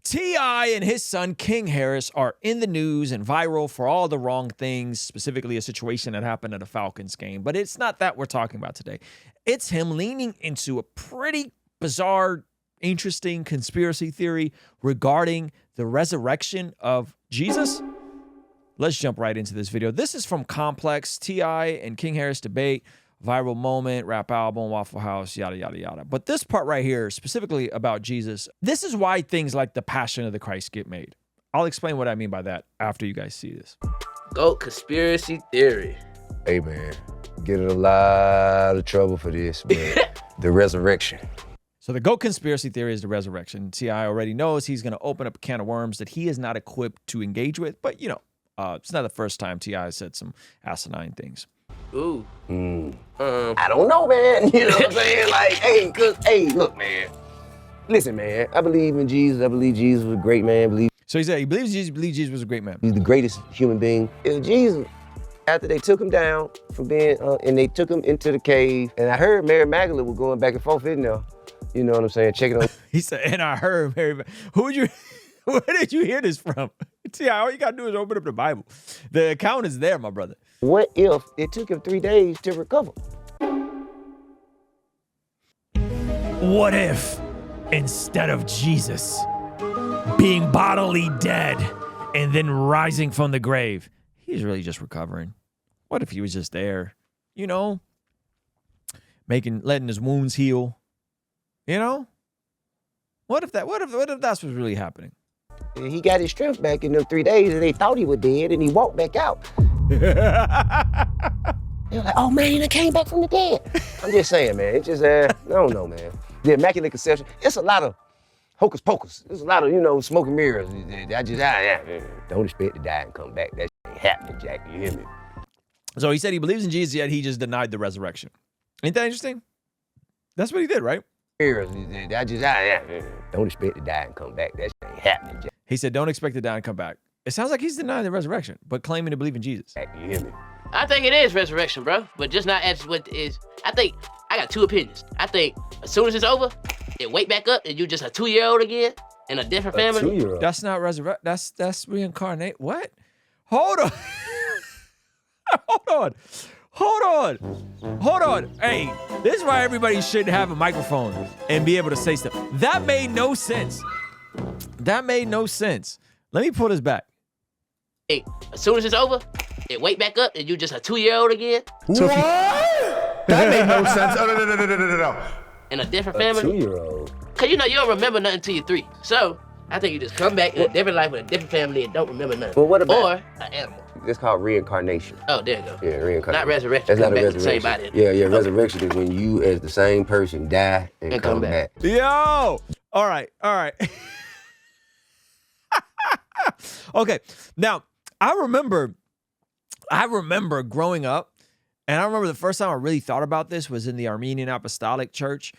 T.I. and his son, King Harris, are in the news and viral for all the wrong things, specifically a situation that happened at a Falcons game. But it's not that we're talking about today. It's him leaning into a pretty bizarre, interesting conspiracy theory regarding the resurrection of Jesus. Let's jump right into this video. This is from Complex. T.I. and King Harris debate. Viral moment, rap album, Waffle House, yada, yada, yada. But this part right here, specifically about Jesus, this is why things like the Passion of the Christ get made. I'll explain what I mean by that after you guys see this. Goat conspiracy theory. Hey, man, get in a lot of trouble for this, but the resurrection. So the GOAT conspiracy theory is the resurrection. T.I. already knows he's going to open up a can of worms that he is not equipped to engage with. But, you know, it's not the first time T.I. said some asinine things. Ooh. I don't know, man. You know what I'm saying? Like, hey, look, man. Listen, man, I believe in Jesus. I believe Jesus was a great man. So he said he believes Jesus was a great man. He's the greatest human being. Jesus, after they took him down from being, and they took him into the cave, and I heard Mary Magdalene was going back and forth in there. You know what I'm saying? Checking on. He said, and I heard Mary. Where did you hear this from? T.I., all you got to do is open up the Bible. The account is there, my brother. What if it took him 3 days to recover? What if, instead of Jesus being bodily dead and then rising from the grave, he's really just recovering? What if he was just there, you know, letting his wounds heal? You know? What if that's what's really happening? And he got his strength back in them 3 days, and they thought he was dead, and he walked back out. They were like, oh man, he came back from the dead. I'm just saying, man. It's just, I don't know, man. The Immaculate Conception, it's a lot of hocus pocus. There's a lot of, you know, smoke and mirrors. Don't expect to die and come back. That ain't happening, Jack. You hear me? So he said he believes in Jesus, yet he just denied the resurrection. Ain't that interesting? That's what he did, right? Mirrors. Don't expect to die and come back. That ain't happening, Jack. He said, don't expect to die and come back. It sounds like he's denying the resurrection, but claiming to believe in Jesus. Jack, you hear me? I think it is resurrection, bro, but just not as what is. I think I got two opinions. I think as soon as it's over, it wake back up and you just a 2-year-old again in a different family. 2-year-old. That's not resurrect. That's reincarnate. What? Hold on. Hold on. Hey, this is why everybody should have a microphone and be able to say stuff. That made no sense. Let me pull this back. Hey, as soon as it's over, it wake back up and you just a 2-year-old again. So that made no sense. Oh, no. In a different family. 2-year-old. Cause you know you don't remember nothing till you're 3. So I think you just come back in a different life with a different family and don't remember nothing. Well, what about? Or an animal. It's called reincarnation. Oh, there you go. Yeah, reincarnation. Not resurrection. That's not a Come back to the same resurrection. body. Yeah, Okay. resurrection is when you, as the same person, die and come back. Yo! All right. Okay, now, I remember growing up, and I remember the first time I really thought about this was in the Armenian Apostolic Church.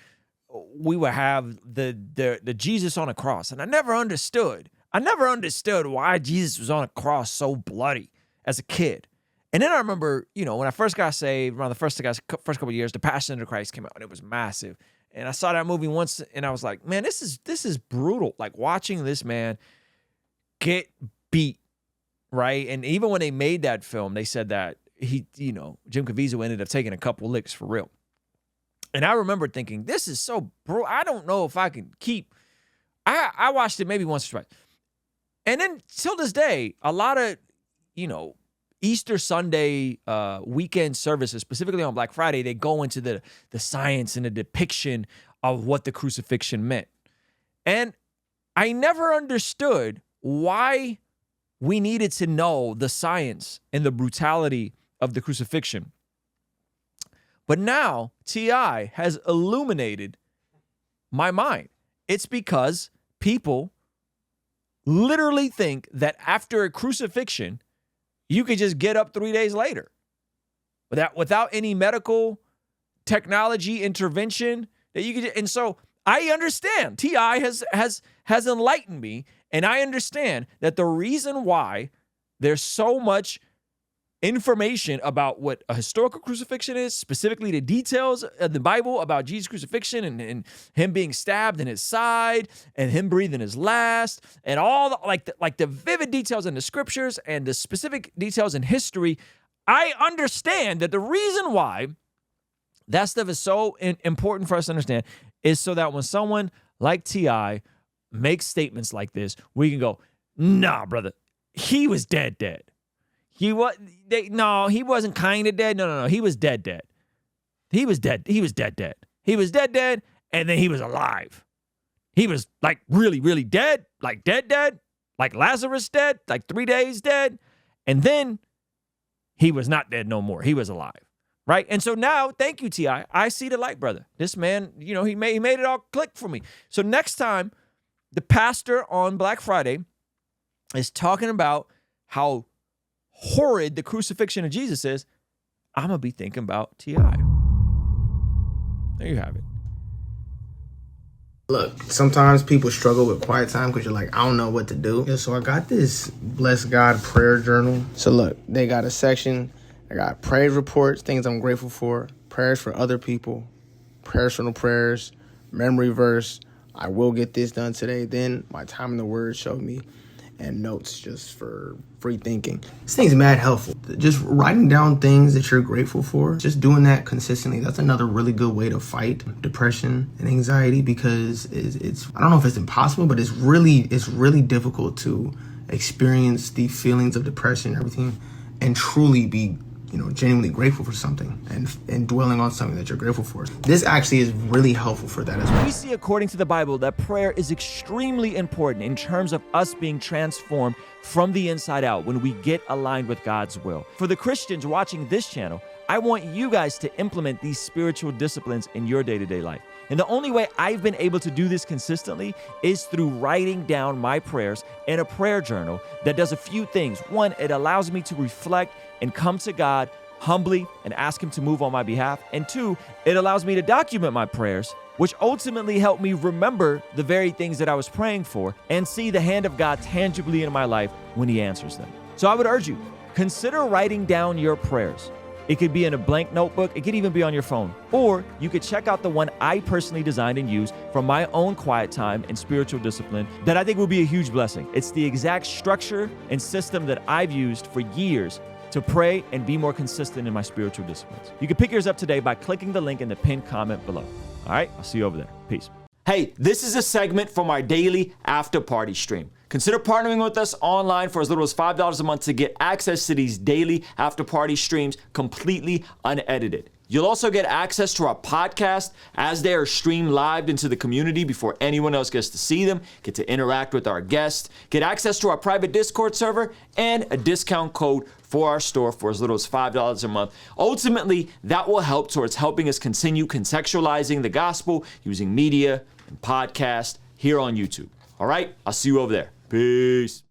We would have the Jesus on a cross, and I never understood why Jesus was on a cross so bloody as a kid. And then I remember, you know, when I first got saved, around the first couple of years, The Passion of the Christ came out, and it was massive. And I saw that movie once, and I was like, man, this is brutal. Like, watching this man get beat, right? And even when they made that film, they said that Jim Caviezel ended up taking a couple licks for real. And I remember thinking, this is so brutal. I don't know if I can keep. I watched it maybe once or twice. And then till this day, a lot of, Easter Sunday weekend services, specifically on Black Friday, they go into the science and the depiction of what the crucifixion meant. And I never understood why we needed to know the science and the brutality of the crucifixion. But now T.I. has illuminated my mind. It's because people literally think that after a crucifixion, you could just get up 3 days later without any medical technology intervention that you could. And so I understand. T.I. has enlightened me, and I understand that the reason why there's so much information about what a historical crucifixion is, specifically the details of the Bible about Jesus' crucifixion and him being stabbed in his side and him breathing his last and all the vivid details in the scriptures and the specific details in history, I understand that the reason why that stuff is so important for us to understand is so that when someone like T.I. makes statements like this, we can go, nah, brother, he was dead. He wasn't kind of dead. No. He was dead. He was dead. He was dead. He was dead, and then he was alive. He was like really, really dead, like dead, like Lazarus dead, like 3 days dead. And then he was not dead no more. He was alive. Right? And so now, thank you, T.I. I see the light, brother. This man, he made it all click for me. So next time the pastor on Black Friday is talking about how horrid the crucifixion of Jesus is, I'm going to be thinking about T.I. There you have it. Look, sometimes people struggle with quiet time because you're like, I don't know what to do. Yeah, so I got this Bless God prayer journal. So look, they got a section. I got praise reports, things I'm grateful for, prayers for other people, personal prayers, memory verse, I will get this done today, then my time in the Word showed me, and notes just for free thinking. This thing's mad helpful. Just writing down things that you're grateful for, just doing that consistently, that's another really good way to fight depression and anxiety, because it's I don't know if it's impossible, but it's really difficult to experience the feelings of depression and everything and truly be genuinely grateful for something and dwelling on something that you're grateful for. This actually is really helpful for that as well. We see according to the Bible that prayer is extremely important in terms of us being transformed from the inside out when we get aligned with God's will. For the Christians watching this channel, I want you guys to implement these spiritual disciplines in your day-to-day life. And the only way I've been able to do this consistently is through writing down my prayers in a prayer journal that does a few things. One, it allows me to reflect and come to God humbly and ask Him to move on my behalf. And two, it allows me to document my prayers, which ultimately help me remember the very things that I was praying for and see the hand of God tangibly in my life when He answers them. So I would urge you, consider writing down your prayers. It could be in a blank notebook. It could even be on your phone. Or you could check out the one I personally designed and used from my own quiet time and spiritual discipline that I think will be a huge blessing. It's the exact structure and system that I've used for years to pray and be more consistent in my spiritual disciplines. You can pick yours up today by clicking the link in the pinned comment below. All right, I'll see you over there. Peace. Hey, this is a segment from our daily after party stream. Consider partnering with us online for as little as $5 a month to get access to these daily after party streams completely unedited. You'll also get access to our podcast as they are streamed live into the community before anyone else gets to see them, get to interact with our guests, get access to our private Discord server, and a discount code for our store for as little as $5 a month. Ultimately, that will help towards helping us continue contextualizing the gospel using media and podcast here on YouTube. All right, I'll see you over there. Peace.